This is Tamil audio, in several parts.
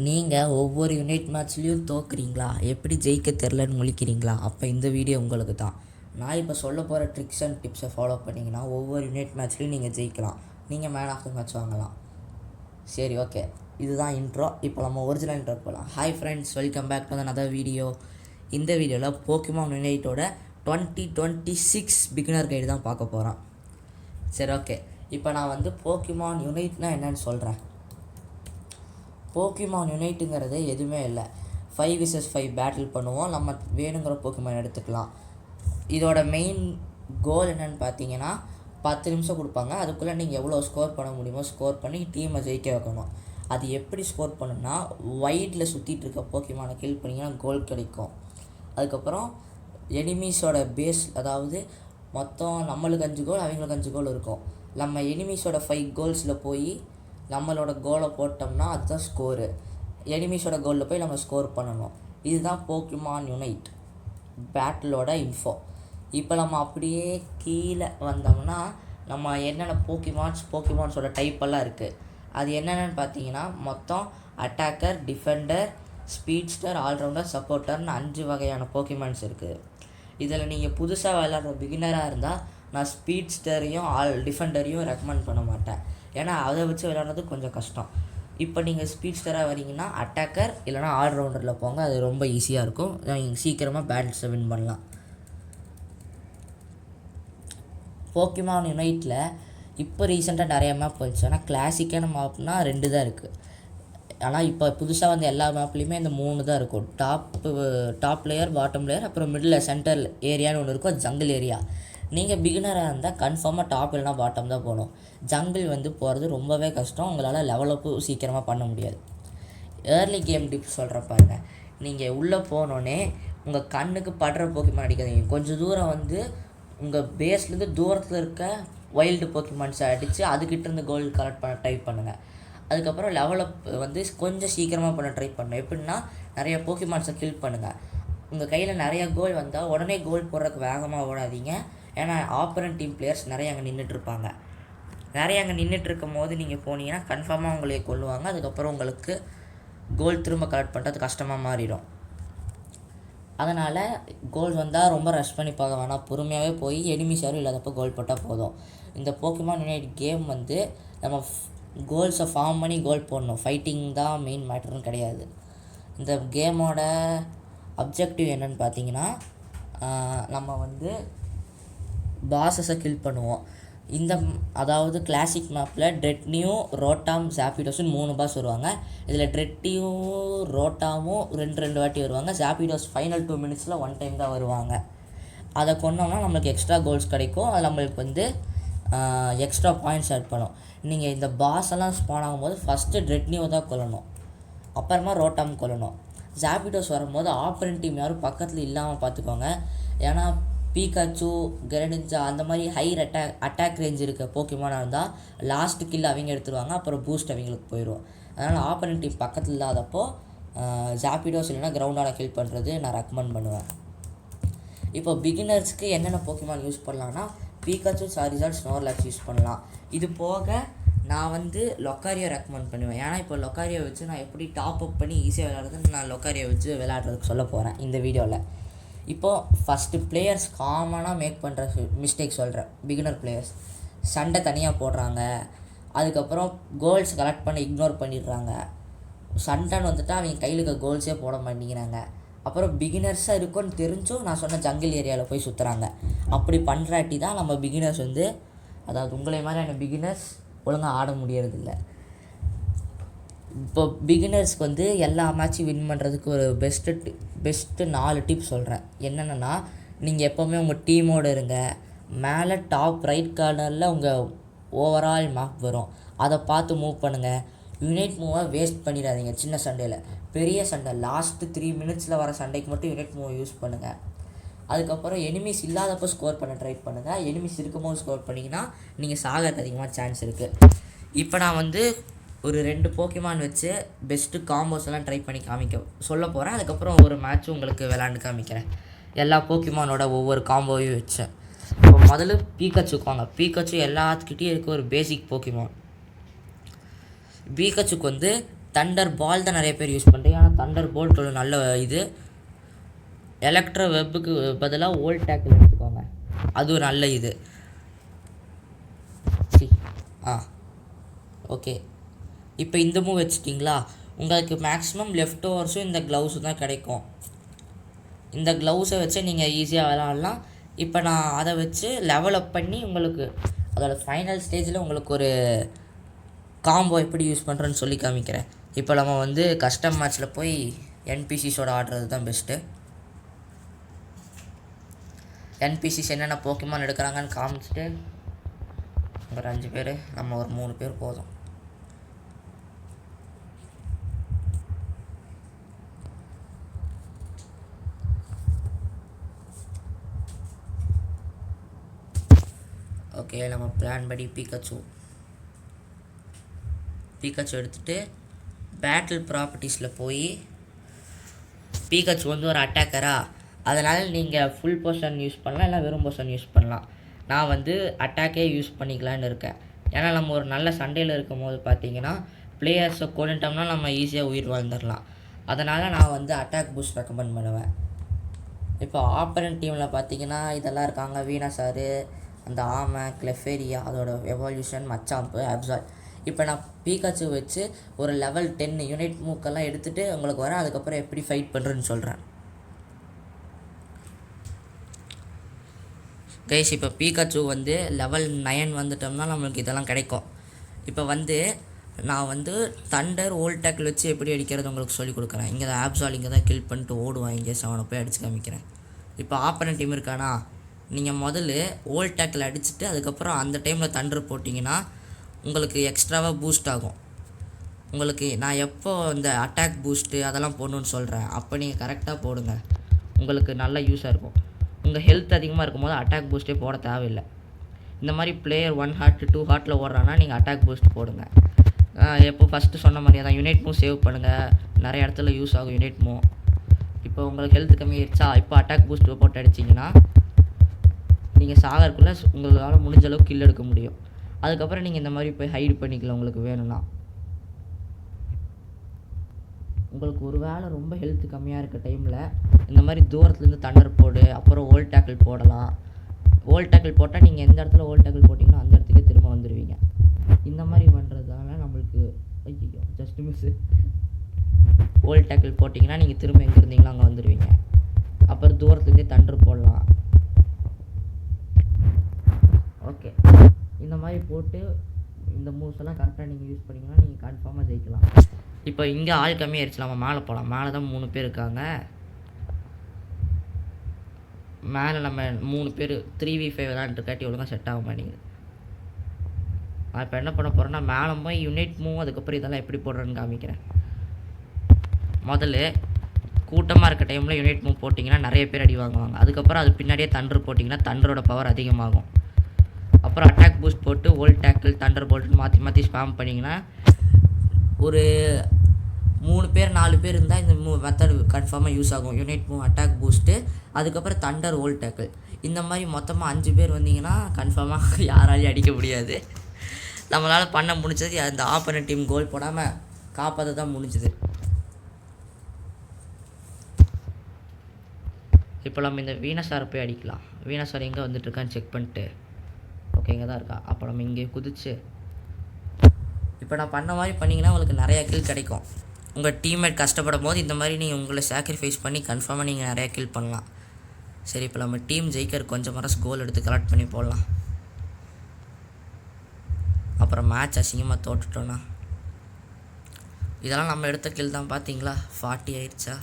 நீங்கள் ஒவ்வொரு யுனைட் மேட்ச்லேயும் தோக்குறீங்களா, எப்படி ஜெயிக்க தெரிலன்னு முழிக்கிறீங்களா? அப்போ இந்த வீடியோ உங்களுக்கு தான். நான் இப்போ சொல்ல போகிற ட்ரிக்ஸ் அண்ட் டிப்ஸை ஃபாலோ பண்ணிங்கன்னா ஒவ்வொரு யுனைட் மேட்ச்லேயும் நீங்கள் ஜெயிக்கலாம். நீங்கள் மேன் ஆஃப் த மேட்ச் வாங்கலாம். சரி, ஓகே, இதுதான் இன்ட்ரோ. இப்போ நம்ம ஒரிஜினல் இன்ட்ரோ போகலாம். Hi friends, welcome back to another video. இந்த வீடியோவில் போக்கிமான் யுனைட்டோட 2026 பிகினர் கைடு தான் பார்க்க போகிறோம். சரி, ஓகே, இப்போ நான் வந்து போக்கிமான் யுனைட்னா என்னன்னு சொல்கிறேன். போக்கிமான் யுனைட்டுங்கிறது எதுவுமே இல்லை. 5 vs 5 பேட்டில் பண்ணுவோம். நம்ம வேணுங்கிற போக்கிமான் எடுத்துக்கலாம். இதோட மெயின் கோல் என்னென்னு பார்த்தீங்கன்னா 10 நிமிஷம் கொடுப்பாங்க. அதுக்குள்ளே நீங்கள் எவ்வளோ ஸ்கோர் பண்ண முடியுமோ ஸ்கோர் பண்ணி டீமை ஜெயிக்க வைக்கணும். அது எப்படி ஸ்கோர் பண்ணணும்னா, வைடில் சுற்றிட்டு இருக்க போக்கிமானை கில் பண்ணிங்கன்னா கோல் கிடைக்கும். அதுக்கப்புறம் எனிமீஸோட பேஸ், அதாவது மொத்தம் நம்மளுக்கு 5 கோல் அவங்களுக்கு 5 கோல் இருக்கும். நம்ம எனிமீஸோட 5 கோல்ஸில் போய் நம்மளோட கோலை போட்டோம்னா அதுதான் ஸ்கோரு. எனிமீஸோட கோலில் போய் நம்ம ஸ்கோர் பண்ணணும். இதுதான் போக்கிமான் யுனைட் பேட்டிலோட இன்ஃபோ. இப்போ நம்ம அப்படியே கீழே வந்தோம்னா நம்ம என்னென்ன போக்கிமான்ஸோட டைப்பெல்லாம் இருக்குது. அது என்னென்னு பார்த்தீங்கன்னா, மொத்தம் அட்டாக்கர், டிஃபெண்டர், ஸ்பீட்ஸ்டர், ஆல்ரவுண்டர், சப்போர்ட்டர்னு 5 வகையான போக்கிமான்ஸ் இருக்குது. இதில் நீங்கள் புதுசாக விளையாடுற பிகினராக இருந்தால் நான் ஸ்பீட்ஸ்டரையும் டிஃபெண்டரையும் ரெக்கமெண்ட் பண்ண மாட்டேன். ஏன்னா அதை வச்சு விளையாடுறது கொஞ்சம் கஷ்டம். இப்போ நீங்கள் ஸ்பீட்ஸ்டராக வரீங்கன்னா அட்டாக்கர் இல்லைனா ஆல்ரவுண்டரில் போங்க. அது ரொம்ப ஈஸியாக இருக்கும். நீங்கள் சீக்கிரமாக பேட்டில்ஸை வின் பண்ணலாம். போக்கிமான் யுனைட்டில் இப்போ ரீசெண்டாக நிறைய மேப் வந்துச்சு. ஆனால் கிளாசிக்கான மேப்னா 2 தான் இருக்குது. ஆனால் இப்போ புதுசாக வந்து எல்லா மேப்லேயுமே இந்த 3 தான் இருக்கும். டாப் லேயர், பாட்டம் லேயர், அப்புறம் மிடில் சென்டர் ஏரியான்னு ஒன்று இருக்கும். Jungle area. நீங்கள் பிகினராக இருந்தால் கன்ஃபார்மாக டாப் இல்லைனா பாட்டம் தான் போகணும். ஜங்கிள் வந்து போகிறது ரொம்பவே கஷ்டம். உங்களால் லெவலப்பு சீக்கிரமாக பண்ண முடியாது. ஏர்லி கேம் டிப்ஸ் சொல்கிறேன் பாருங்க. நீங்கள் உள்ளே போனோடனே உங்கள் கண்ணுக்கு படுற போக்கிமான் அடிக்காதீங்க. கொஞ்சம் தூரம் வந்து உங்கள் பேஸ்லேருந்து தூரத்தில் இருக்க வைல்டு போக்கிமான்ஸை அடித்து அதுக்கிட்டேருந்து கோல் கலெக்ட் பண்ண ட்ரை பண்ணுங்கள். அதுக்கப்புறம் லெவலப் வந்து கொஞ்சம் சீக்கிரமாக பண்ண ட்ரை பண்ணணும். எப்படின்னா, நிறைய போக்கிமான்ஸை கில் பண்ணுங்கள். உங்கள் கையில் நிறைய கோல் வந்தால் உடனே கோல் போடுறதுக்கு வேகமாக ஓடாதீங்க. ஏன்னா ஆப்பரண்ட் டீம் பிளேயர்ஸ் நிறைய அங்கே நின்றுட்டுருப்பாங்க. அங்கே நின்றுட்டுருக்கும் போது நீங்கள் போனீங்கன்னா கன்ஃபார்மாக உங்களை கொல்லுவாங்க. அதுக்கப்புறம் உங்களுக்கு கோல் திரும்ப கலெக்ட் பண்ணுறது கஷ்டமாக மாறிடும். அதனால் கோல் வந்தால் ரொம்ப ரஷ் பண்ணி பார்க்க வேணாம். பொறுமையாகவே போய் எனிமீஸ் யாரும் இல்லாதப்போ கோல் போட்டால் போதும். இந்த போக்கிமான் யுனைட் கேம் வந்து நம்ம கோல்ஸை ஃபார்ம் பண்ணி கோல் போடணும். ஃபைட்டிங் தான் மெயின் மேட்டர்னு கிடையாது. இந்த கேமோட அப்ஜெக்டிவ் என்னென்னு பார்த்தீங்கன்னா, நம்ம வந்து பாஸஸை கில் பண்ணுவோம். அதாவது கிளாசிக் மேப்பில் ட்ரெட்னியூ, ரோட்டாம், ஜாப்பிடோஸ்னு 3 பாஸ் வருவாங்க. இதில் ட்ரெட்டியூ, ரோட்டாமும் 2 வாட்டி வருவாங்க. ஜாப்பிடோஸ் ஃபைனல் 2 மினிட்ஸில் 1 டைம் தான் வருவாங்க. அதை கொண்டோம்னா நம்மளுக்கு எக்ஸ்ட்ரா கோல்ஸ் கிடைக்கும். அது நம்மளுக்கு வந்து எக்ஸ்ட்ரா பாயிண்ட்ஸ் ஆட் பண்ணும். நீங்கள் இந்த பாஸ் எல்லாம் ஸ்பான் ஆகும்போது ஃபஸ்ட்டு ட்ரெட்னியூ தான் கொல்லணும், அப்புறமா ரோட்டாம் கொல்லணும். ஜாப்பிடோஸ் வரும்போது ஆப்பரண்ட் டீம் யாரும் பக்கத்தில் இல்லாமல் பார்த்துக்கோங்க. ஏன்னா பீகாச்சு, கிரனிஞ்சா அந்த மாதிரி ஹையர் அட்டாக் ரேஞ்ச் இருக்க போக்கிமானாக இருந்தால் லாஸ்ட் கில் அவங்க எடுத்துருவாங்க. அப்புறம் பூஸ்ட் அவங்களுக்கு போயிடும். அதனால் ஆப்பரண்ட் டீம் பக்கத்தில் இல்லாதப்போ ஜாப்பிடோஸ் இல்லைனா கிரவுண்டால் கில் பண்ணுறது நான் ரெக்கமெண்ட் பண்ணுவேன். இப்போ பிகினர்ஸ்க்கு என்னென்ன போக்கிமான் யூஸ் பண்ணலான்னா, பீகாச்சு, சாரிசார்ட், ஸ்னோர்லாக்ஸ் யூஸ் பண்ணலாம். இது போக நான் வந்து லொக்காரியை ரெக்கமெண்ட் பண்ணுவேன். ஏன்னா இப்போ லொக்காரியை வச்சு நான் எப்படி டாப் அப் பண்ணி ஈஸியாக விளையாடுறதுன்னு நான் லொக்காரியை வச்சு விளையாடுறதுக்கு சொல்ல போகிறேன் இந்த வீடியோவில். இப்போது ஃபஸ்ட்டு பிளேயர்ஸ் காமனாக மேக் பண்ணுற மிஸ்டேக் சொல்கிறேன். பிகினர் பிளேயர்ஸ் சண்டை தனியாக போடுறாங்க. அதுக்கப்புறம் கோல்ஸ் கலெக்ட் பண்ண இக்னோர் பண்ணிடுறாங்க. சண்டைன்னு வந்துட்டால் அவங்க கையில் இருக்க கோல்ஸே போட மாட்டேங்கிறாங்க. அப்புறம் பிகினர்ஸாக இருக்குன்னு தெரிஞ்சும் நான் சொன்ன ஜங்கிள் ஏரியாவில் போய் சுற்றுறாங்க. அப்படி பண்ணுறாட்டி தான் நம்ம பிகினர்ஸ் வந்து, அதாவது உங்களை மாதிரியான பிகினர்ஸ் ஒழுங்காக ஆட முடியறதில்ல. இப்போ பிகினர்ஸ்க்கு வந்து எல்லா மேட்சும் வின் பண்ணுறதுக்கு ஒரு பெஸ்ட்டு 4 டிப்ஸ் சொல்கிறேன். என்னென்னா, நீங்கள் எப்போவுமே உங்கள் டீமோடு இருங்க. மேலே டாப் ரைட் கார்னரில் உங்கள் ஓவரால் மேப் வரும். அதை பார்த்து மூவ் பண்ணுங்கள். யுனைட் மூவை வேஸ்ட் பண்ணிடாதீங்க. சின்ன சண்டையில், பெரிய சண்டை லாஸ்ட்டு 3 மினிட்ஸில் வர சண்டைக்கு மட்டும் யுனைட் மூவை யூஸ் பண்ணுங்கள். அதுக்கப்புறம் எனிமீஸ் இல்லாதப்போ ஸ்கோர் பண்ண ட்ரை பண்ணுங்கள். எனிமீஸ் இருக்கும்போது ஸ்கோர் பண்ணிங்கன்னா நீங்கள் சாகிறதுக்கு அதிகமாக சான்ஸ் இருக்குது. இப்போ நான் வந்து ஒரு 2 போக்கிமான் வச்சு பெஸ்ட்டு காம்போஸ் எல்லாம் ட்ரை பண்ணி சொல்ல போகிறேன். அதுக்கப்புறம் ஒரு மேட்ச்சும் உங்களுக்கு விளாண்டு காமிக்கிறேன். எல்லா போக்கிமானோட ஒவ்வொரு காம்போவையும் வச்சேன். இப்போ முதல்ல பீகாச்சுக்கு வாங்க. பீகாச்சு எல்லாத்துக்கிட்டேயும் இருக்க ஒரு பேசிக் போக்கிமான். பீகாச்சுக்கு வந்து தண்டர் பால் தான் நிறைய பேர் யூஸ் பண்ணுறீங்க. ஆனால் தண்டர் போல்ட் ஒரு நல்ல இது. எலக்ட்ரோ வெப்புக்கு பதிலாக ஓல்ட் டேக்கிள் எடுத்துக்கோங்க, அது ஒரு நல்ல இது. ஓகே, இப்போ இந்த மூவ் வச்சுட்டிங்களா, உங்களுக்கு மேக்ஸிமம் லெஃப்ட் ஓவர்ஸும் இந்த க்ளவுஸும் தான் கிடைக்கும். இந்த க்ளவுஸை வச்சு நீங்கள் ஈஸியாக விளாட்லாம். இப்போ நான் அதை வச்சு லெவலப் பண்ணி உங்களுக்கு அதோட ஃபைனல் ஸ்டேஜில் உங்களுக்கு ஒரு காம்போ எப்படி யூஸ் பண்ணுறேன்னு சொல்லி காமிக்கிறேன். இப்போ நம்ம வந்து கஸ்டம் மேட்ச்சில் போய் என்பிசிஸோட ஆடுறது தான் பெஸ்ட்டு. என்பிசிஸ் என்னென்ன போக்கிமான் எடுக்கிறாங்கன்னு காமிச்சிட்டு ஒரு 5 பேர், நம்ம ஒரு 3 பேர் போதும். ஓகே, நம்ம பிளான் படி பீக்காச்சு எடுத்துகிட்டு பேட்டில் ப்ராப்பர்ட்டிஸில் போய் பீக்காச்சு வந்து ஒரு அட்டாக்கரா, அதனால் நீங்கள் ஃபுல் பொசிஷன் யூஸ் பண்ணலாம், இல்லை வெறும் பொசிஷன் யூஸ் பண்ணலாம். நான் வந்து அட்டாக்கே யூஸ் பண்ணிக்கலான்னு இருக்கேன். ஏன்னா நம்ம ஒரு நல்ல சண்டையில் இருக்கும் போது பார்த்தீங்கன்னா பிளேயர்ஸை கொண்டுட்டோம்னா நம்ம ஈஸியாக உயிர் வாழ்ந்துடலாம். அதனால் நான் வந்து அட்டாக் பூஸ்ட் ரெக்கமெண்ட் பண்ணுவேன். இப்போ ஆப்பரண்ட் டீமில் பார்த்தீங்கன்னா இதெல்லாம் இருக்காங்க, வீனாசாரு, அந்த ஆமை, கிளெஃபேரியா, அதோட எவால்யூஷன், மச்சாம்பு, அப்சால். இப்போ நான் பீக்காச்சு வச்சு ஒரு லெவல் 10 யூனிட் மூக்கெல்லாம் எடுத்துகிட்டு உங்களுக்கு வரேன். அதுக்கப்புறம் எப்படி ஃபைட் பண்ணுறேன்னு சொல்கிறேன் கைஸ். இப்போ பீக்காச்சு வந்து லெவல் 9 வந்துட்டோம்னா நம்மளுக்கு இதெல்லாம் கிடைக்கும். இப்போ வந்து நான் வந்து தண்டர் ஓல்ட் டேக்கிள் வச்சு எப்படி அடிக்கிறது உங்களுக்கு சொல்லிக் கொடுக்குறேன். இங்கே தான் ஆப்சால் இங்கே தான் கில் பண்ணிட்டு ஓடுவான், இங்கே அவனை போய் அடித்து காமிக்கிறேன். இப்போ ஆப்பரண்ட் டீம் இருக்கானா, நீங்கள் முதல்ல ஓல்ட் டேக்கிள் அடிச்சுட்டு அதுக்கப்புறம் அந்த டைமில் தண்டர் போட்டிங்கன்னா உங்களுக்கு எக்ஸ்ட்ராவாக பூஸ்ட் ஆகும். உங்களுக்கு நான் எப்போ இந்த அட்டாக் பூஸ்ட்டு அதெல்லாம் போடணுன்னு சொல்கிறேன், அப்போ நீங்கள் கரெக்டாக போடுங்க, உங்களுக்கு நல்ல யூஸாக இருக்கும். உங்கள் ஹெல்த் அதிகமாக இருக்கும்போது அட்டாக் பூஸ்ட்டே போட தேவையில்லை. இந்த மாதிரி பிளேயர் 1 ஹார்ட் 2 ஹார்ட்டில் ஓடுறான்னா நீங்கள் அட்டாக் பூஸ்ட் போடுங்க. எப்போ ஃபஸ்ட்டு சொன்ன மாதிரியே தான் யூனிட் மூவ் சேவ் பண்ணுங்கள், நிறைய இடத்துல யூஸ் ஆகும் யூனிட் மூவ். இப்போ உங்களுக்கு ஹெல்த் கம்மியாகிடுச்சா, இப்போ அட்டாக் பூஸ்ட் போட்டு அடிச்சிங்கன்னா நீங்கள் சாகறக்குள்ளே உங்களால் முடிஞ்ச அளவுக்கு கில் எடுக்க முடியும். அதுக்கப்புறம் நீங்கள் இந்த மாதிரி போய் ஹைட் பண்ணிக்கலாம் உங்களுக்கு வேணும்னா. உங்களுக்கு ஒரு வேளை ரொம்ப ஹெல்த் கம்மியாக இருக்க டைமில் இந்த மாதிரி தூரத்துலேருந்து தண்டர் போடு, அப்புறம் ஓல்ட் டேக்கிள் போடலாம். ஓல்ட் டேக்கிள் போட்டால் நீங்கள் எந்த இடத்துல ஓல்ட் டேக்கிள் போட்டிங்கன்னா அந்த இடத்துக்கே திரும்ப வந்துடுவீங்க. இந்த மாதிரி பண்ணுறதுனால நம்மளுக்கு ஐயோ ஜஸ்ட் மிஸ்ஸு. ஓல்ட் டேக்கிள் போட்டிங்கன்னா நீங்கள் திரும்ப எங்கே இருந்தீங்களோ அங்கே வந்துடுவீங்க. அப்புறம் தூரத்துலேருந்தே தண்டர் போடலாம். ஓகே, இந்த மாதிரி போட்டு இந்த மூவ்ஸ் எல்லாம் கரெக்டாக நீங்கள் யூஸ் பண்ணிங்கன்னா நீங்கள் கன்ஃபார்மாக ஜெயிக்கலாம். இப்போ இங்கே ஆள் கம்மியாகிடுச்சு, நம்ம மேலே போகலாம். மேலே தான் 3 பேர் இருக்காங்க. மேலே நம்ம 3 பேர் 3v5 விளாண்டுருக்காட்டி ஒழுங்காக செட் ஆக மாட்டேங்குது. நான் இப்போ என்ன பண்ண போகிறேன்னா மேலே போய் யூனிட் மூவ் அதுக்கப்புறம் இதெல்லாம் எப்படி போடுறேன்னு காமிக்கிறேன். முதல்ல கூட்டமாக இருக்க டைமில் யூனிட் மூவ் போட்டிங்கன்னா நிறைய பேர் அடி வாங்குவாங்க. அதுக்கப்புறம் அது பின்னாடியே தண்டர் போட்டிங்கன்னா தண்டரோட பவர் அதிகமாகும். அப்புறம் அட்டாக் பூஸ்ட் போட்டு ஓல்ட் டேக்கிள் தண்டர் போல்ட்டு மாற்றி மாற்றி ஸ்பாம் பண்ணிங்கன்னா ஒரு 3 பேர் 4 பேர் இருந்தால் இந்த மெத்தட் கன்ஃபார்மாக யூஸ் ஆகும். யூனிட் மூவ், அட்டாக் பூஸ்ட்டு, அதுக்கப்புறம் தண்டர் ஓல்ட் டேக்கிள். இந்த மாதிரி மொத்தமாக 5 பேர் வந்தீங்கன்னா கன்ஃபார்மாக யாராலையும் அடிக்க முடியாது. நம்மளால் பண்ண முடிஞ்சது அந்த ஆப்போனன்ட் டீம் கோல் போடாமல் காப்பாற்ற தான் முடிஞ்சுது. இப்போ நம்ம இந்த வீனஸாரை போய் அடிக்கலாம். வீனஸார் எங்கே வந்துட்டுருக்கான்னு செக் பண்ணிட்டு ஓகே இங்கே தான் இருக்கா. அப்போ நம்ம இங்கே குதிச்சு இப்போ நான் பண்ண மாதிரி பண்ணிங்கன்னா உங்களுக்கு நிறையா கில் கிடைக்கும். உங்கள் டீம்மேட் கஷ்டப்படும் போது இந்த மாதிரி நீங்கள் உங்களை சாக்ரிஃபைஸ் பண்ணி கன்ஃபார்மாக நீங்கள் நிறையா கில் பண்ணலாம். சரி, இப்போ நம்ம டீம் ஜெயிக்கிற கொஞ்சம் மரஸ் கோல் எடுத்து கலெக்ட் பண்ணி போடலாம். அப்புறம் மேட்ச் அசிங்கமாக தோட்டுட்டோன்னா இதெல்லாம் நம்ம எடுத்த கில் தான். பார்த்தீங்களா 40 ஆயிடுச்சா.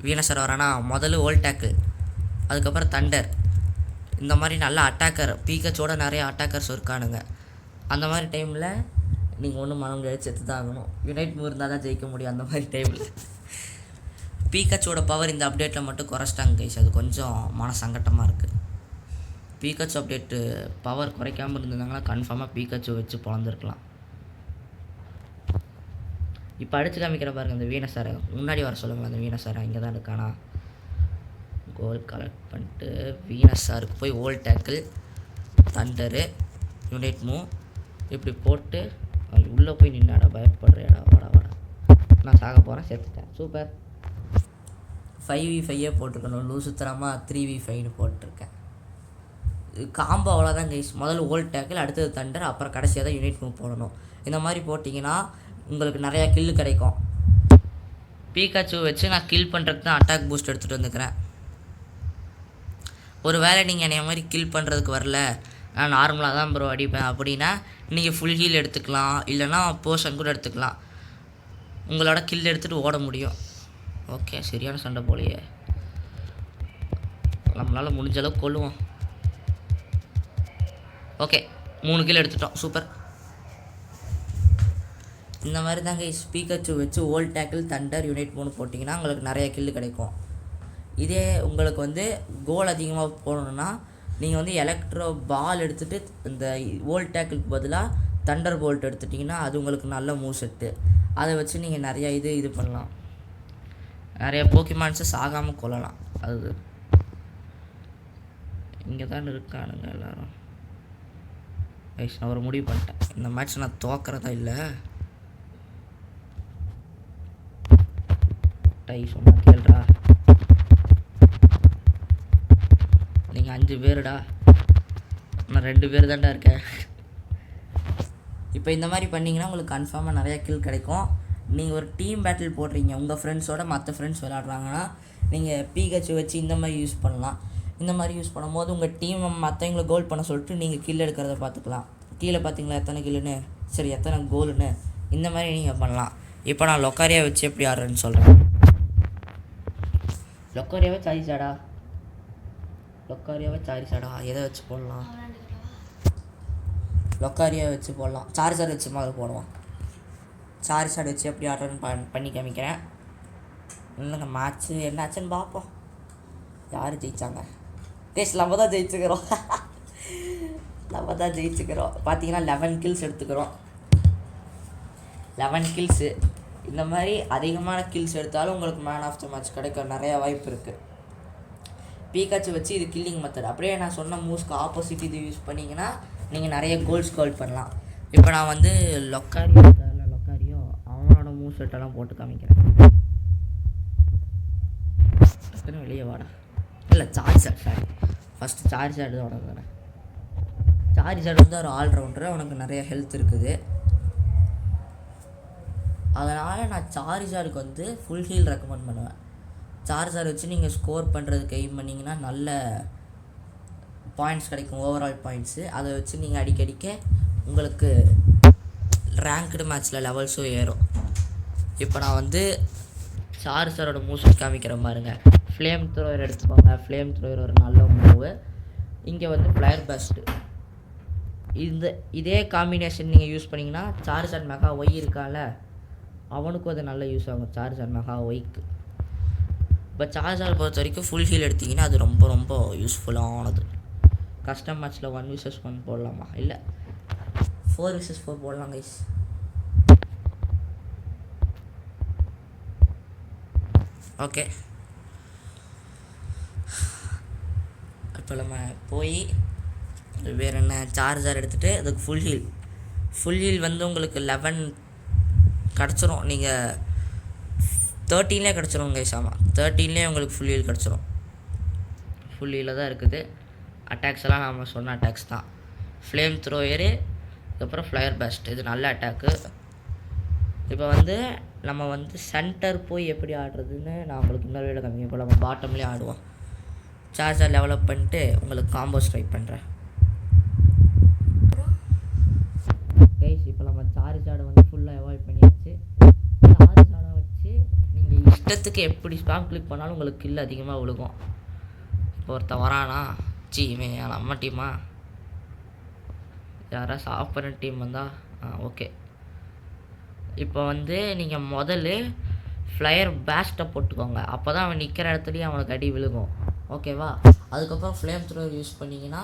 வீனஸர் வரானா முதல்ல ஓல்ட் டேக்கிள், அதுக்கப்புறம் தண்டர். இந்த மாதிரி நல்ல அட்டாக்கர் பீக்கச்சோட நிறைய அட்டாக்கர்ஸ் இருக்கானுங்க. அந்த மாதிரி டைமில் நீங்கள் ஒன்றும் மனம் முடியாது, செத்து தான் ஆகணும். யுனைட் மூவ் இருந்தால் தான் ஜெயிக்க முடியும். அந்த மாதிரி டைமில் பீக்கச்சோட பவர் இந்த அப்டேட்டில் மட்டும் குறைச்சிட்டாங்க கைஸ். அது கொஞ்சம் மன சங்கட்டமாக இருக்குது. பீக்கச்சு அப்டேட்டு பவர் குறைக்காமல் இருந்திருந்தாங்கன்னா கன்ஃபார்மாக பீக்கச்சு வச்சு பிறந்திருக்கலாம். இப்போ அடித்து காமிக்கிற பாருங்க அந்த வீனஸாரை. முன்னாடி வர சொல்லுங்களேன் அந்த வீனஸாரை. இங்கே தான் இருக்கானா. கோல் கலெக்ட் பண்ணிட்டு வீனஸாருக்கு போய் old tackle, thunder, unite move இப்படி போட்டு உள்ளே போய் நின்னாடா பயப்படுறேடா, வாடா வாடா. நான் சாக போகிறேன், செத்துட்டேன். சூப்பர். 5v5 போட்டிருக்கணும், லூசுத்தரமாக 3v5ன்னு போட்டிருக்கேன். காம்போ அவ்வளோதான் கைஸ். முதல்ல ஓல்ட் டேக்கிள், அடுத்தது தண்டர், அப்புறம் கடைசியாக தான் யூனிட் மூவ் போடணும். இந்த மாதிரி போட்டிங்கன்னா உங்களுக்கு நிறையா கில்லு கிடைக்கும். பீகாச்சு வச்சு நான் கில் பண்ணுறதுக்கு தான் அட்டாக் பூஸ்ட் எடுத்துகிட்டு வந்துக்கிறேன். ஒரு வேளை நீங்கள் என்னைய மாதிரி கில் பண்ணுறதுக்கு வரல, நான் நார்மலாக தான் ப்ரோ அடிப்பேன் அப்படின்னா நீங்கள் ஃபுல் ஹீல் எடுத்துக்கலாம், இல்லைனா போர்ஷன் கூட எடுத்துக்கலாம். உங்களோட கில் எடுத்துகிட்டு ஓட முடியும். ஓகே, சரியான சண்டை போலையே. நம்மளால் முடிஞ்ச அளவுக்கு கொள்ளுவோம். ஓகே, 3 கில் எடுத்துட்டோம். சூப்பர். இந்த மாதிரி தாங்க பீகாச்சு வச்சு ஓல்ட் டேக்கிள், தண்டர், யூனிட் 3 போட்டிங்கன்னா உங்களுக்கு நிறைய கில்லு கிடைக்கும். இதே உங்களுக்கு வந்து கோல் அதிகமாக போடணுன்னா நீங்கள் வந்து எலக்ட்ரோ பால் எடுத்துகிட்டு இந்த ஓல்ட் டேக்கிளுக்கு பதிலாக தண்டர் போல்ட் எடுத்துட்டிங்கன்னா அது உங்களுக்கு நல்ல மூவ் செட்டு. அதை வச்சு நீங்கள் நிறையா இது பண்ணலாம். நிறைய போக்கிமான்ஸை சாகாமல் கொள்ளலாம். அது இங்கே தான் இருக்கானுங்க எல்லோரும். நான் ஒரு முடிவு பண்ணிட்டேன், இந்த மேட்ச் நான் தோக்கிறதா இல்லை. டை சொன்னா கேள்றா, நீங்கள் 5 பேருடா, நான் 2 பேர் தான்டா இருக்கேன். இப்போ இந்த மாதிரி பண்ணிங்கன்னா உங்களுக்கு கன்ஃபார்மாக நிறையா கில் கிடைக்கும். நீங்கள் ஒரு டீம் பேட்டில் போடுறீங்க, உங்கள் ஃப்ரெண்ட்ஸோட மற்ற ஃப்ரெண்ட்ஸ் விளையாடுறாங்கன்னா நீங்கள் பீகாச்சு வச்சு இந்த மாதிரி யூஸ் பண்ணலாம். இந்த மாதிரி யூஸ் பண்ணும்போது உங்கள் டீம் மற்றவங்களை கோல் பண்ண சொல்லிட்டு நீங்கள் கில் எடுக்கிறத பார்த்துக்கலாம். கீழே பார்த்தீங்களா எத்தனை கில்லுன்னு, சரி எத்தனை கோலுன்னு, இந்த மாதிரி நீங்கள் பண்ணலாம். இப்போ நான் லொக்காரியா வச்சு எப்படி ஆடுறேன்னு சொல்கிறேன். லொக்காரியாவே சாரிசாடா, லொக்காரியாவே சாரிசாடா, எதை வச்சு போடலாம்? லொக்காரியா வச்சு போடலாம். சார்ஜர் வச்சு மாதிரி போடுவோம். சார்ஜர் வச்சு எப்படி ஆடுறேன்னு பண்ணி காமிக்கிறேன். இல்லைங்க, மேட்ச்சு என்னாச்சுன்னு பார்ப்போம். யார் ஜெயித்தாங்க? டேஸ்ட் நம்ம தான் ஜெயிச்சுக்கிறோம். நம்ம தான் ஜெயிச்சுக்கிறோம். பார்த்தீங்கன்னா 11 கில்ஸ் எடுத்துக்கிறோம். 11 கில்ஸு. இந்த மாதிரி அதிகமான கில்ஸ் எடுத்தாலும் உங்களுக்கு மேன் ஆஃப் த மேட்ச் கிடைக்க நிறையா வாய்ப்பு இருக்குது. பீகாச்சு வச்சு இது கில்லிங் மெத்தட். அப்படியே நான் சொன்ன மூவ்ஸ்க்கு ஆப்போசிட் இது யூஸ் பண்ணிங்கன்னா நீங்கள் நிறைய கோல்ஸ் ஸ்கோர் பண்ணலாம். இப்போ நான் வந்து லொக்காரியோ அவனோட மூவ் செட்டெல்லாம் போட்டு காமிக்கிறேன். டக்குன்னு வெளியே வாடா. இல்லை சார்ஜர், சாரி ஃபஸ்ட்டு சார்ஜர் தான் உனக்கு வரேன். சார்ஜர் வந்து ஒரு ஆல்ரவுண்டரு, அவனுக்கு நிறைய ஹெல்த் இருக்குது. அதனால் நான் சார்ஜருக்கு வந்து ஃபுல் ஹீல் ரெக்கமெண்ட் பண்ணுவேன். சார்ஜர் வச்சு நீங்கள் ஸ்கோர் பண்ணுறதுக்கு எய்ம் பண்ணிங்கன்னா நல்ல பாயிண்ட்ஸ் கிடைக்கும், ஓவரால் பாயிண்ட்ஸு. அதை வச்சு நீங்கள் அடிக்கடிக்க உங்களுக்கு ரேங்க்டு மேட்ச்சில் லெவல்ஸும் ஏறும். இப்போ நான் வந்து சார்ஜரோட மூவ்ஸ் காமிக்கிற பாருங்க. ஃப்ளேம் த்ரோயர் எடுத்துக்கோங்க. ஃப்ளேம் த்ரோயர் ஒரு நல்ல மூவு. இங்கே வந்து ஃப்ளயர் பஸ்ட்டு. இதே காம்பினேஷன் நீங்கள் யூஸ் பண்ணிங்கன்னா சார்ஜர் மெகா ஒய் இருக்கால, அவனுக்கும் அது நல்ல யூஸ் ஆகும். சார்ஜர் மெகா ஒய்க்கு இப்போ சார்ஜர் பொறுத்த வரைக்கும் ஃபுல் ஹீல் எடுத்திங்கன்னா அது ரொம்ப ரொம்ப யூஸ்ஃபுல்லானது. கஸ்டம் மேட்ச்சில் 1 vs 1 போடலாமா? இல்லை 4 vs 4 போடலாம் கைஸ். ஓகே, இப்போ நம்ம போய் வேறு என்ன சார்ஜர் எடுத்துகிட்டு அதுக்கு ஃபுல் ஹீல் வந்து உங்களுக்கு 11 கிடச்சிரும். நீங்கள் 13லே கிடச்சிரும் கைஸ். ஆமாம், 13லே உங்களுக்கு ஃபுல் ஹீல் கிடச்சிரும். ஃபுல் ஹீலில் தான் இருக்குது. அட்டாக்ஸ் எல்லாம் நம்ம சொன்ன அட்டாக்ஸ் தான். ஃப்ளேம் த்ரோயரு, அதுக்கப்புறம் ஃப்ளயர் பஸ்ட், இது நல்ல அட்டாக்கு. இப்போ வந்து நம்ம வந்து சென்டர் போய் எப்படி ஆடுறதுன்னு நான் உங்களுக்கு இன்னொரு வீடியோ காமிக்கிறேன். இப்போ நம்ம பாட்டம்லேயே ஆடுவோம். சார்ஜர் டெவலப் பண்ணிட்டு உங்களுக்கு காம்போஸ் ட்ரை பண்ணுறேன் கைஸ். இப்போ நம்ம சார்ஜரை வந்து ஃபுல்லாக அவாய்ட் பண்ணியாச்சு. சார்ஜரை வச்சு நீங்கள் இஷ்டத்துக்கு எப்படி ஸ்பாம் கிளிக் பண்ணாலும் உங்களுக்கு கில் அதிகமாக விழுகும். இப்போ ஒருத்தன் வரானா, இவன் நம்ம டீமா, யாராவது ஆப்போனன்ட் டீம் வந்தால் ஓகே. இப்போ வந்து நீங்கள் முதல்ல ஃப்ளையர் பேஸ்ட்டை போட்டுக்கோங்க. அப்போ தான் அவன் நிற்கிற இடத்துலையும் அவனுக்கு அடி விழுகும். ஓகேவா? அதுக்கப்புறம் ஃப்ளேம் த்ரோவர் யூஸ் பண்ணிங்கன்னா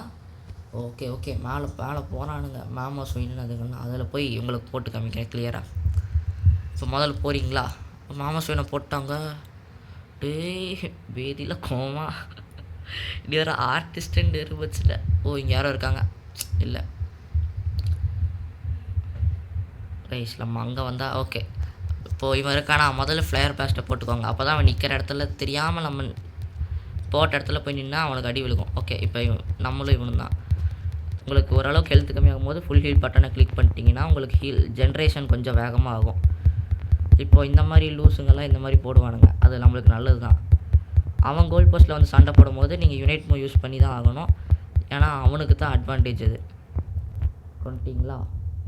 ஓகே மேலே போகிறானுங்க மேமோஸ் ஒயின்னு அதுங்கன்னு, அதில் போய் உங்களுக்கு போட்டு காமிக்கிறேன் கிளியராக. இப்போ முதல்ல போகிறீங்களா? மாமோஸ் ஒயினை போட்டாங்க. டே வேதியில் கோமா இப்படி ஒரு ஆர்டிஸ்ட்டுன்னு இருந்துச்சுல. இங்கே யாரோ இருக்காங்க. இல்லை கைஸ் நம்ம அங்கே வந்தால் ஓகே. இப்போது இவன் இருக்கானா, முதல்ல ஃப்ளையர் பிளாஸ்ட்டை போட்டுக்கோங்க. அப்போ தான் அவன் நிற்கிற இடத்துல தெரியாமல் நம்ம போட்ட இடத்துல போய் நின்னா அவனுக்கு அடி விழுகும். ஓகே, இப்போ நம்மளும் இவனு தான். உங்களுக்கு ஓரளவுக்கு ஹெல்த் கம்மியாகும் போது ஃபுல் ஹீல் பட்டனை கிளிக் பண்ணிட்டீங்கன்னா உங்களுக்கு ஹீல் ஜென்ரேஷன் கொஞ்சம் வேகமாக ஆகும். இப்போது இந்த மாதிரி லூஸுங்கெல்லாம் இந்த மாதிரி போடுவானுங்க, அது நம்மளுக்கு நல்லது தான். அவன் கோல் போஸ்ட்டில் வந்து சண்டை போடும்போது நீங்கள் யுனைட் மூவ் யூஸ் பண்ணி தான் ஆகணும். ஏன்னா அவனுக்கு தான் அட்வான்டேஜ் அது. கொண்டுட்டிங்களா?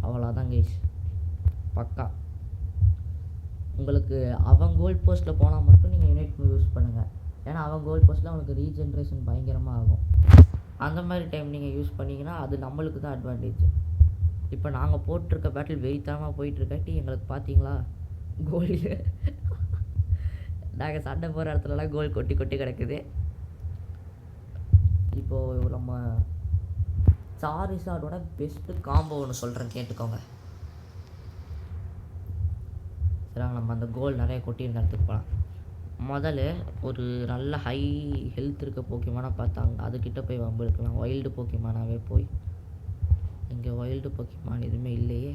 அவ்வளோதான் கைஸ், பக்கா. உங்களுக்கு அவன் கோல் போஸ்ட்டில் போனால் மட்டும் நீங்கள் யுனைட் மூவ் யூஸ் பண்ணுங்கள். ஏன்னா அவன் கோல் போஸ்ட்டில் அவனுக்கு ரீஜென்ரேஷன் பயங்கரமாக ஆகும். அந்த மாதிரி டைம் நீங்கள் யூஸ் பண்ணிங்கன்னா அது நம்மளுக்கு தான் அட்வான்டேஜ். இப்போ நாங்கள் போட்டிருக்க பேட்டில் வெயிட்டாமல் போயிட்டுருக்காட்டி எங்களுக்கு பார்த்தீங்களா கோல் நாங்கள் சண்டை போகிற இடத்துலலாம் கோல் கொட்டி கொட்டி கிடக்குது. இப்போது நம்ம சாரிசார்டோட பெஸ்ட்டு காம்போ ஒன்று சொல்கிறேன், கேட்டுக்கோங்க. சரிங்க, நம்ம அந்த கோல் நிறைய கொட்டியிருந்த இடத்துக்கு போகலாம். முதல்ல ஒரு நல்ல ஹை ஹெல்த் இருக்க போக்கியமான பார்த்தாங்க, அதுக்கிட்ட போய் வம்பு இருக்கலாம். வைல்டு போக்கியமானாவே போய் இங்கே வைல்டு போக்கியமான எதுவுமே இல்லையே.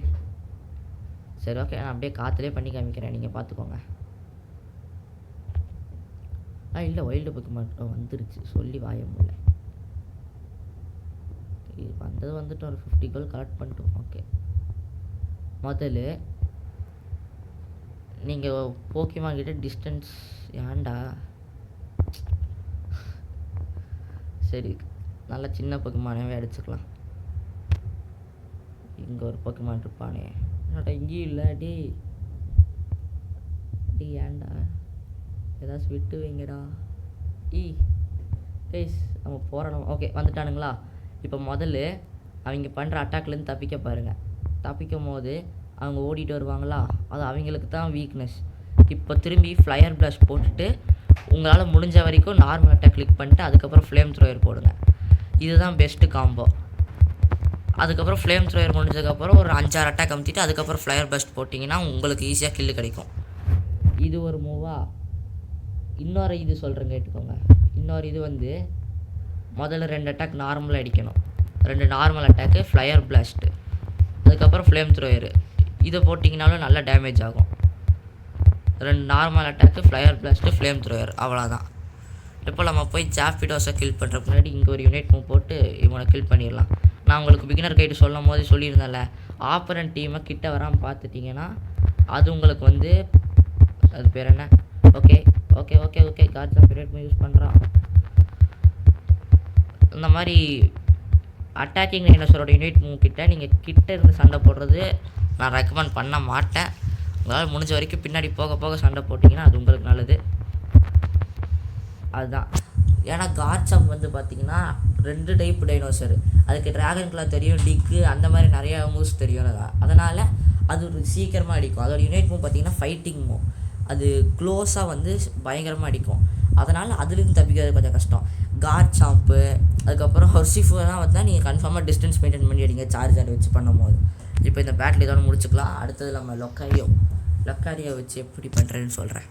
சரி ஓகே, நான் அப்படியே காற்றுலேயே பண்ணி காமிக்கிறேன், நீங்கள் பார்த்துக்கோங்க. இல்லை வைல்டு போக்கியமான் வந்துருச்சு, சொல்லி வாய முடியல. வந்தது வந்துட்டு ஒரு 50 கோல் கலெக்ட் பண்ணிட்டோம். ஓகே, முதல்ல நீங்கள் போக்கியமான் கிட்ட டிஸ்டன்ஸ் ஏன்டா, சரி நல்ல சின்ன போக்கியமானவே அடிச்சுக்கலாம். இங்கே ஒரு போக்கியமான் இருப்பானே, என்னடா இங்கேயும் இல்லை. டே ஏன்டா ஏதாச்சும் விட்டு வைங்கடா. கைஸ் நம்ம போகிறோம். ஓகே வந்துட்டானுங்களா? இப்போ முதல்ல அவங்க பண்ணுற அட்டாக்லேருந்து தப்பிக்க பாருங்கள். தப்பிக்கும் போது அவங்க ஓடிட்டு வருவாங்களா, அது அவங்களுக்கு தான் வீக்னஸ். இப்போ திரும்பி ஃப்ளையர் பிளாஸ்ட் போட்டுட்டு உங்களால் முடிஞ்ச வரைக்கும் நார்மல் அட்டாக் கிளிக் பண்ணிட்டு அதுக்கப்புறம் ஃப்ளேம் த்ரோயர் போடுங்க. இதுதான் பெஸ்ட்டு காம்போ. அதுக்கப்புறம் ஃப்ளேம் த்ரோயர் முடிஞ்சதுக்கப்புறம் ஒரு 5-6 அட்டாக் அமுத்திட்டு அதுக்கப்புறம் ஃப்ளையர் பிளாஸ்ட் போட்டிங்கன்னா உங்களுக்கு ஈஸியாக கில்லு கிடைக்கும். இது ஒரு மூவா. இன்னொரு இது சொல்கிறேன் கேட்டுக்கோங்க. இன்னொரு இது வந்து முதல்ல 2 அட்டாக் நார்மலாக அடிக்கணும். 2 நார்மல் அட்டாக்கு, ஃப்ளையர் பிளாஸ்ட்டு, அதுக்கப்புறம் ஃப்ளேம் த்ரோயரு. இதை போட்டிங்கனாலும் நல்லா டேமேஜ் ஆகும். 2 normal attack, flyer blast, flame thrower, அவ்வளோதான். இப்போ நம்ம போய் ஜாஃபிடோஸை கில் பண்ணுற முன்னாடி இங்கே ஒரு யுனைட் மூவ் போட்டு இவனை கில் பண்ணிடலாம். நான் உங்களுக்கு பிகினர் கைடு சொல்லும் போது சொல்லியிருந்தேன்ல, ஆப்பரண்ட் டீமை கிட்ட வராமல் பார்த்துட்டிங்கன்னா அது உங்களுக்கு வந்து அது பேர் என்ன, okay okay okay okay gods of unite move use பண்ணுறான். இந்த மாதிரி அட்டாக்கிங் டைனோசரோட யுனைட் மூவ் கிட்ட நீங்கள் கிட்ட இருந்து சண்டை போடுறது நான் ரெக்கமெண்ட் பண்ண மாட்டேன். உங்களால் முடிஞ்ச வரைக்கும் பின்னாடி போக போக சண்டை போட்டிங்கன்னா அது உங்களுக்கு நல்லது. அதுதான். ஏன்னா காட்ஸம் வந்து பார்த்திங்கன்னா 2 டைப் டைனோசர். அதுக்கு ட்ராகன் கிளா தெரியும், டிக்கு, அந்த மாதிரி நிறையா மூவ்ஸ் தெரியும். அதனால் அது ஒரு சீக்கிரமாக அடிக்கும். அதோட யுனைட் மூவ் பார்த்திங்கன்னா ஃபைட்டிங் மூவ். அது க்ளோஸாக வந்து பயங்கரமாக அடிக்கும். அதனால் அதுலேருந்து தப்பிக்கிறது கொஞ்சம் கஷ்டம். காட் சாம்ப்பு, அதுக்கப்புறம் ஹொர்சிஃபுலாம் வந்தால் நீங்கள் கன்ஃபார்மாக டிஸ்டன்ஸ் மெயின்டைன் பண்ணி அடிங்க சார்ஜர் வச்சு பண்ணும்போது. இப்போ இந்த பேட்டில் இதோட முடிச்சுக்கலாம். அடுத்தது நம்ம லொக்காரியோ வச்சு எப்படி பண்ணுறேன்னு சொல்கிறேன்.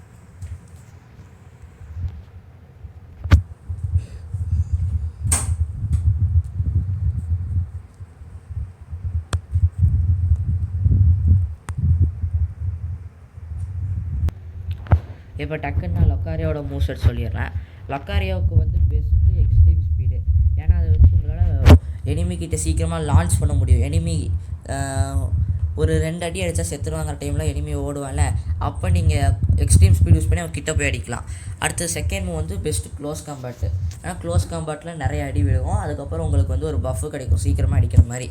இப்போ டக்குன்னு நான் லொக்காரியோட மூவ்செட் சொல்லிடுறேன். லொக்காரியோவுக்கு வந்து பெஸ்ட்டு எக்ஸ்ட்ரீம் ஸ்பீடு. ஏன்னா அதை வச்சு உங்களால் எனிமிக்கிட்ட சீக்கிரமாக லான்ச் பண்ண முடியும். எனிமி ஒரு 2 அடி அடித்தா செத்துருவாங்கிற டைமில் எனிமி ஓடுவான்ல, அப்போ நீங்கள் எக்ஸ்ட்ரீம் ஸ்பீட் யூஸ் பண்ணி அவன் கிட்ட போய் அடிக்கலாம். அடுத்து செகண்ட் மூவ் வந்து பெஸ்ட்டு க்ளோஸ் காம்பேட்டு. ஏன்னா க்ளோஸ் காம்பேட்டில் நிறைய அடி விழுகும். அதுக்கப்புறம் உங்களுக்கு வந்து ஒரு பஃப்பு கிடைக்கும் சீக்கிரமாக அடிக்கிற மாதிரி.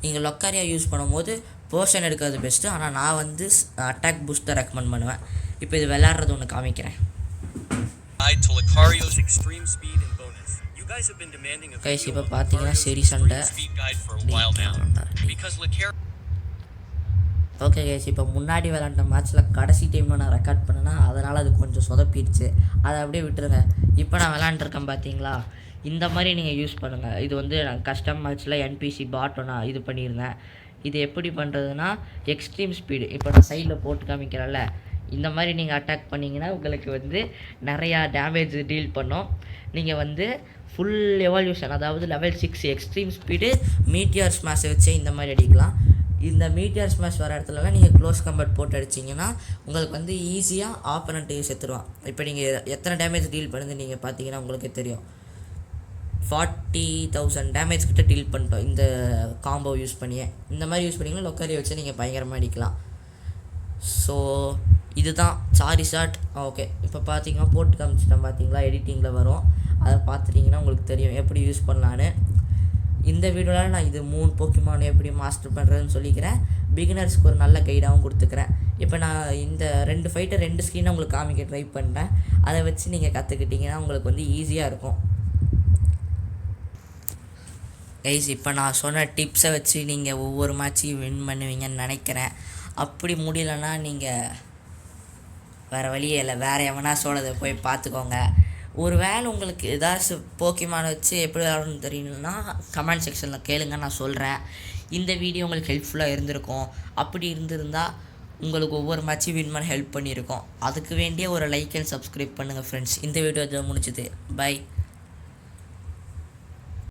நீங்கள் லொக்காரியா யூஸ் பண்ணும்போது போர்ஷன் எடுக்கிறது பெஸ்ட்டு. ஆனால் நான் வந்து அட்டாக் பூஸ்ட்டை ரெக்கமெண்ட் பண்ணுவேன். இப்போ இது விளையாடுறது ஒன்று காமிக்கிறேன். கைஸ் இப்போ பார்த்தீங்கன்னா சரி சண்டை. ஓகே கைஸ், இப்போ முன்னாடி விளையாண்ட மேட்ச்சில் கடைசி டைமில் நான் ரெக்கார்ட் பண்ணேன்னா அதனால் அது கொஞ்சம் சொதப்பிடுச்சு. அதை அப்படியே விட்டுருங்க. இப்போ நான் விளையாண்டுருக்கேன் பார்த்தீங்களா, இந்த மாதிரி நீங்கள் யூஸ் பண்ணுங்கள். இது வந்து நான் கஸ்டம் மேட்ச்சில் என்பிசி பாட்டை நான் இது பண்ணியிருந்தேன். இது எப்படி பண்ணுறதுன்னா எக்ஸ்ட்ரீம் ஸ்பீடு. இப்போ நான் சைடில் போட்டு காமிக்கிறேன்ல, இந்த மாதிரி நீங்கள் அட்டாக் பண்ணிங்கன்னா உங்களுக்கு வந்து நிறையா டேமேஜ் டீல் பண்ணும். நீங்கள் வந்து ஃபுல் எவால்யூஷன், அதாவது லெவல் 6 எக்ஸ்ட்ரீம் ஸ்பீடு மீட்டியர் ஸ்மாஷை வச்சு இந்த மாதிரி அடிக்கலாம். இந்த மீட்டியர் ஸ்மாஷ் வர இடத்துலலாம் நீங்கள் க்ளோஸ் கம்பேட் போட்டு அடிச்சிங்கன்னா உங்களுக்கு வந்து ஈஸியாக ஆப்பனண்ட்டு செத்துருவான். இப்போ நீங்கள் எத்தனை டேமேஜ் டீல் பண்ணுது நீங்கள் பார்த்தீங்கன்னா உங்களுக்கே தெரியும். 40,000 டேமேஜ் கிட்ட டீல் பண்ணிட்டோம் இந்த காம்போ யூஸ் பண்ணியே. இந்த மாதிரி யூஸ் பண்ணிங்கன்னா லொக்காரியை வச்சு நீங்கள் பயங்கரமாக அடிக்கலாம். ஸோ இதுதான் சாரிசாட். ஓகே, இப்போ பார்த்தீங்கன்னா போட்டு காமிச்சிட்டேன் பார்த்தீங்களா, எடிட்டிங்கில் வரும், அதை பார்த்துட்டிங்கன்னா உங்களுக்கு தெரியும் எப்படி யூஸ் பண்ணலான்னு. இந்த வீடியோவில் நான் இது 3 போக்கிமான் எப்படி மாஸ்டர் பண்ணுறதுன்னு சொல்லிக்கிறேன். பிகினர்ஸ்க்கு ஒரு நல்ல கைடாகவும் கொடுத்துக்கிறேன். இப்போ நான் இந்த 2 ஃபைட்டை 2 ஸ்க்ரீனை உங்களுக்கு காமிக்க ட்ரை பண்ணிட்டேன். அதை வச்சு நீங்கள் கற்றுக்கிட்டிங்கன்னா உங்களுக்கு வந்து ஈஸியாக இருக்கும். கைஸ், இப்போ நான் சொன்ன டிப்ஸை வச்சு நீங்கள் ஒவ்வொரு மேட்சையும் வின் பண்ணுவீங்கன்னு நினைக்கிறேன். அப்படி முடியலன்னா நீங்கள் வேறு வழியே இல்லை, வேறு எவனா சொல்கிறத போய் பார்த்துக்கோங்க. ஒரு வேளை உங்களுக்கு ஏதாச்சும் போக்கிமான் வச்சு எப்படி விளாடணும்னு தெரியணும்னா கமெண்ட் செக்ஷனில் கேளுங்க, நான் சொல்கிறேன். இந்த வீடியோ உங்களுக்கு ஹெல்ப்ஃபுல்லாக இருந்திருக்கும். அப்படி இருந்திருந்தால் உங்களுக்கு ஒவ்வொரு மேட்சும் வின் பண்ண ஹெல்ப் பண்ணியிருக்கோம். அதுக்கு வேண்டிய ஒரு லைக் அண்ட் சப்ஸ்கிரைப் பண்ணுங்கள் ஃப்ரெண்ட்ஸ். இந்த வீடியோ முடிச்சுது. பை.